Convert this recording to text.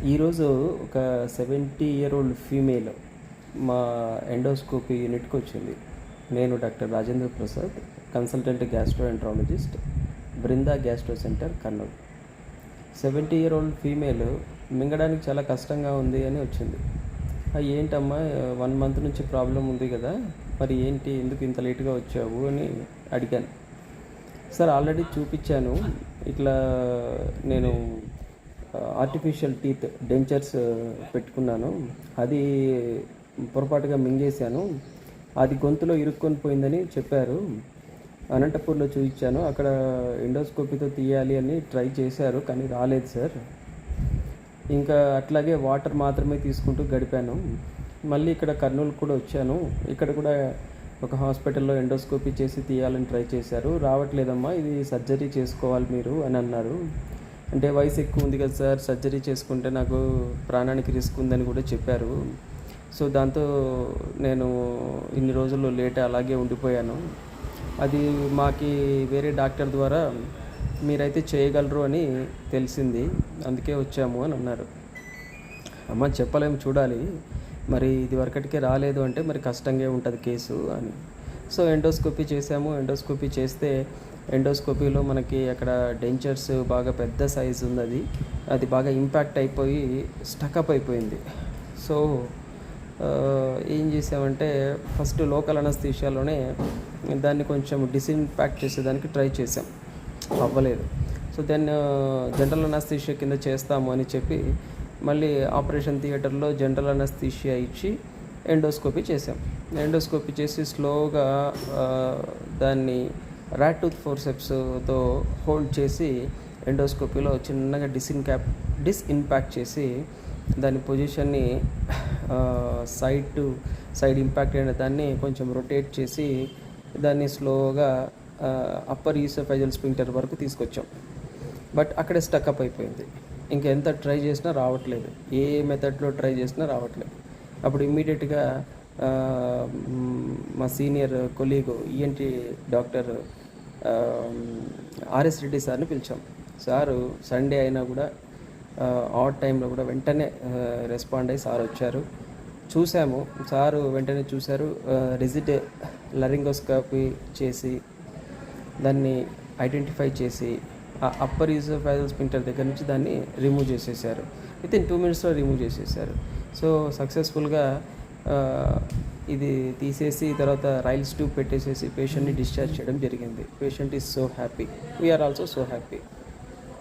ఈరోజు ఒక 70-year-old female మా ఎండోస్కోపీ యూనిట్కి వచ్చింది. నేను doctor Rajendra Prasad, consultant gastroenterologist, Brinda gastro centre, Kurnool. 70-year-old female మింగడానికి చాలా కష్టంగా ఉంది అని వచ్చింది. ఏంటమ్మా 1 month నుంచి ప్రాబ్లం ఉంది కదా, మరి ఏంటి, ఎందుకు ఇంత లేట్గా వచ్చావు అని అడిగాను. సార్ ఆల్రెడీ చూపించాను, ఇట్లా నేను ఆర్టిఫిషియల్ టీత్ డెంచర్స్ పెట్టుకున్నాను, అది పొరపాటుగా మింగేశాను, అది గొంతులో ఇరుక్కొని పోయిందని చెప్పారు. అనంతపూర్లో చూపించాను, అక్కడ ఎండోస్కోపీతో తీయాలి అని ట్రై చేశారు కానీ రాలేదు సార్. ఇంకా అట్లాగే వాటర్ మాత్రమే తీసుకుంటూ గడిపాను. మళ్ళీ ఇక్కడ కర్నూలు కూడా వచ్చాను, ఇక్కడ కూడా ఒక హాస్పిటల్లో ఎండోస్కోపీ చేసి తీయాలని ట్రై చేశారు, రావట్లేదమ్మా, ఇది సర్జరీ చేసుకోవాలి మీరు అని అన్నారు. అంటే వయసు ఎక్కువ ఉంది కదా సార్, సర్జరీ చేసుకుంటే నాకు ప్రాణానికి రిస్క్ ఉందని కూడా చెప్పారు. సో దాంతో నేను ఇన్ని రోజులు లేట్ అలాగే ఉండిపోయాను. అది మాకి వేరే డాక్టర్ ద్వారా మీరైతే చేయగలరు అని తెలిసింది, అందుకే వచ్చాము అని అన్నారు. అమ్మ చెప్పలేము, చూడాలి, మరి ఇది వరకటికే రాలేదు అంటే మరి కష్టంగా ఉంటుంది కేసు అని. సో ఎండోస్కోపీ చేసాము. ఎండోస్కోపీ చేస్తే ఎండోస్కోపీలో మనకి అక్కడ డెంచర్స్ బాగా పెద్ద సైజు ఉంది, అది బాగా ఇంపాక్ట్ అయిపోయి స్టకప్ అయిపోయింది. సో ఏం చేసామంటే ఫస్ట్ లోకల్ అనస్థీషియాలోనే దాన్ని కొంచెం డిస్ఇన్ఫాక్ట్ చేసేదానికి ట్రై చేసాం, అవ్వలేదు. సో దెన్ జనరల్ అనస్థీషియా కింద చేస్తాము అని చెప్పి మళ్ళీ ఆపరేషన్ థియేటర్లో జనరల్ అనస్థీషియా ఇచ్చి ఎండోస్కోపీ చేసాం. ఎండోస్కోపీ చేసి స్లోగా దాన్ని ర్యాట్ టూత్ ఫోర్సెప్స్తో హోల్డ్ చేసి ఎండోస్కోపీలో చిన్నగా డిస్ఇన్పాక్ట్ చేసి దాని పొజిషన్ని సైడ్ ఇంపాక్ట్ అయిన దాన్ని కొంచెం రొటేట్ చేసి దాన్ని స్లోగా అప్పర్ ఈసోఫేజియల్ స్ఫింక్టర్ వరకు తీసుకొచ్చాం. బట్ అక్కడే స్టక్అప్ అయిపోయింది, ఇంకెంత ట్రై చేసినా రావట్లేదు, ఏ మెథడ్లో ట్రై చేసినా రావట్లేదు. అప్పుడు ఇమ్మీడియట్గా మా senior colleague ENT doctor RS Reddy సార్ని పిలిచాం. సారు సండే అయినా కూడా ఆడ్ టైంలో కూడా వెంటనే రెస్పాండ్ అయ్యి సార్ వచ్చారు. చూసాము, సారు వెంటనే చూశారు, రిజిడ్ లరింగోస్కోపీ చేసి దాన్ని ఐడెంటిఫై చేసి ఆ అప్పర్ ఈసోఫేజియల్ స్ఫింక్టర్ దగ్గర నుంచి దాన్ని రిమూవ్ చేసేసారు. వితిన్ 2 minutesలో రిమూవ్ చేసేసారు. సో సక్సెస్ఫుల్గా ఇది తీసేసి తర్వాత రైల్స్ ట్యూబ్ పెట్టేసేసి పేషెంట్ని డిశ్చార్జ్ చేయడం జరిగింది. Patient is so happy, we're also so happy.